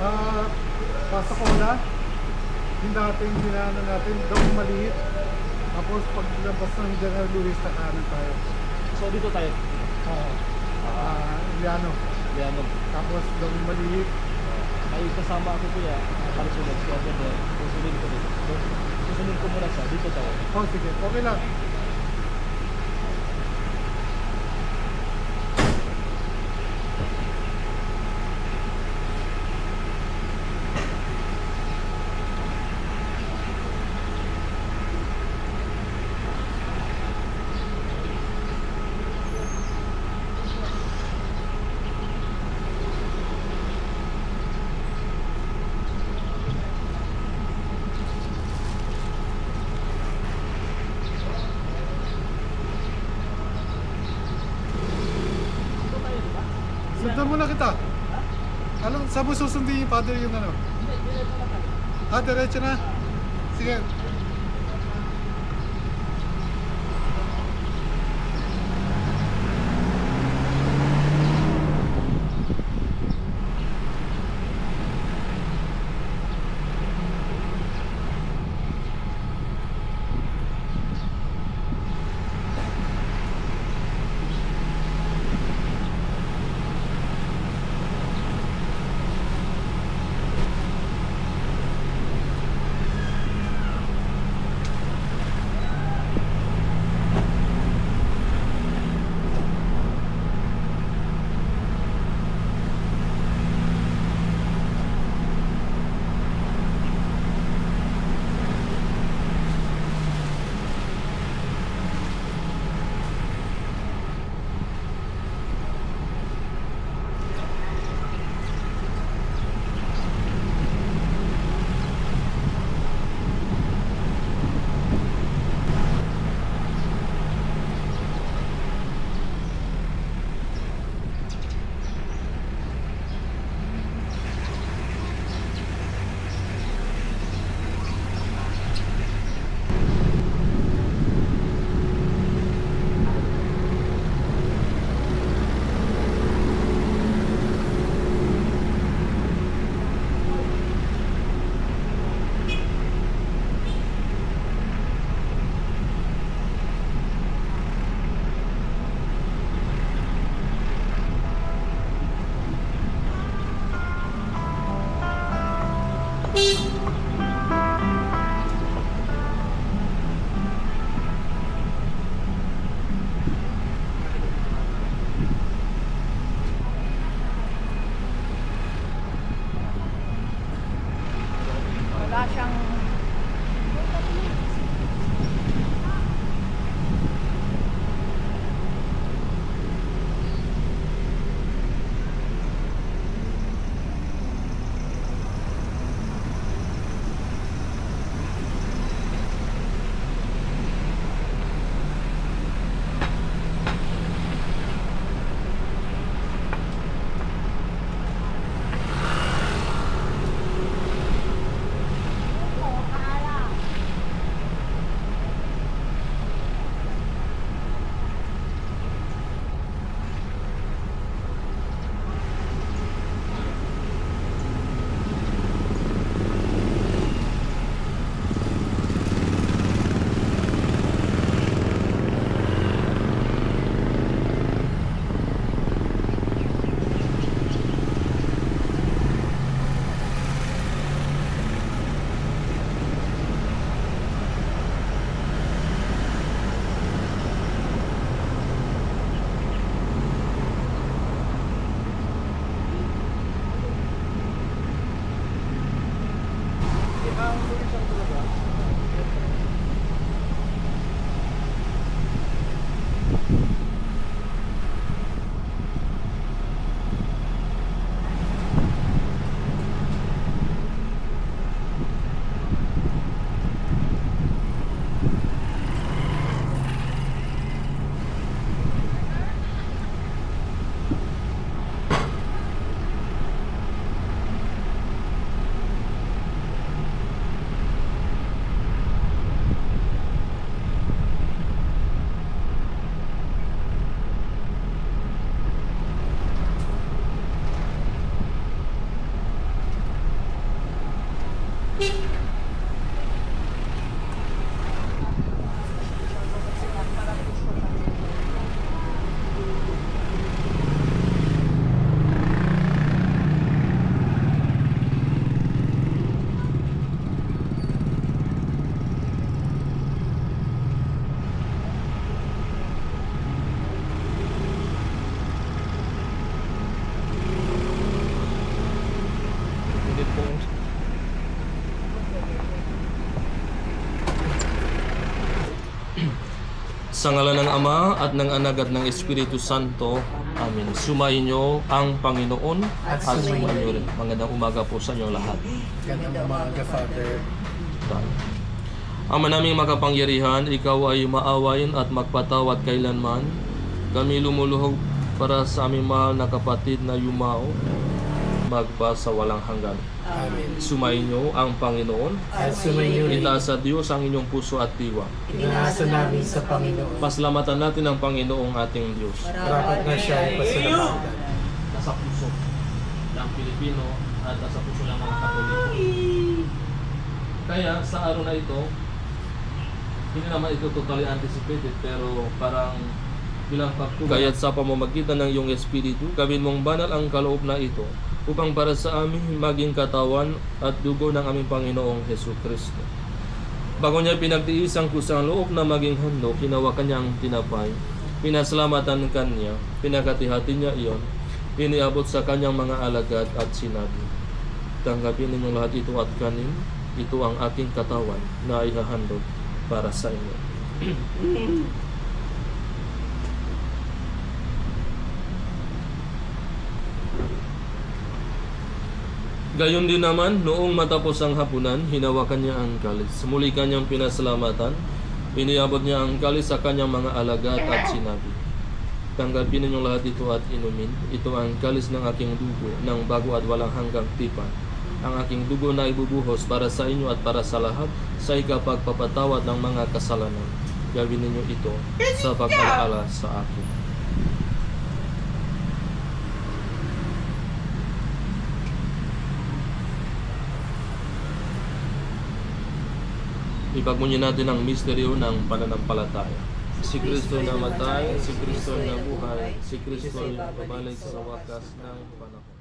Ah, pasok ko na. Yung dating dinaanan natin, daw maliit. Tapos paglabas ng General Luis, na kanan tayo. So dito tayo. Oo. Iliano. Yan. Tapos daw maliit. May kasama ako kuya, kasunod siya dito. Susunod ko dito. Susunod ko muna siya, dito tayo. Oh, sige. Okay lang. Sundan muna kita. Alam, saan mo susundin yung father yun ano? Diretso na. Sige. Wala siyang Sa ngalan ng Ama at ng Anak at ng Espiritu Santo. Amen. Sumayin niyo ang Panginoon at sumayin niyo rin. Magandang umaga po sa inyong lahat. Gandang umaga, Father. Ama naming makapangyarihan, ikaw ay maawain at magpatawad kailanman. Kami lumuluhog para sa aming mahal na kapatid na yumao magpa sa walang hanggan. Amen. Sumayin niyo ang Panginoon. At sumayin niyo rin. Itaas sa Diyos ang inyong puso at diwa. Inaasa namin sa Panginoon. Pasalamatan natin ang Panginoong ating Diyos. Dapat na siya ay pasalamatan. Nasa puso ng Pilipino at nasa puso ng mga Katoliko. Kaya sa araw na ito, hindi naman ito totally anticipated, pero parang bilang pagtulong. Kaya't sa pamamagitan ng iyong Espiritu, gawin mong banal ang kaloob na ito upang para sa amin maging katawan at dugo ng aming Panginoong Hesus Kristo. Bago niya pinagtiis ang kusang loob na maging handog, hinawa kanyang tinapay, pinasalamatan kanya, pinaghatihati niya iyon, iniabot sa kanyang mga alagad at sinabi, tanggapin ninyong lahat ito at kanin, ito ang aking katawan na ihahandog para sa inyo. Gayon din naman, noong matapos ang hapunan, hinawakan niya ang kalis. Muli kanyang pinasalamatan, iniabot niya ang kalis sa kanyang mga alagad at sinabi, tanggapin ninyong lahat ito at inumin. Ito ang kalis ng aking dugo, ng bago at walang hanggang tipan. Ang aking dugo na ibubuhos para sa inyo at para sa lahat sa ikapagpapatawad ng mga kasalanan. Gawin ninyo ito sa pag-alala sa akin. Ipagmunyi natin ang misteryo ng pananampalataya. Si Kristo na matay, si Kristo na buhay, si Kristo ay babalik sa wakas ng panahon.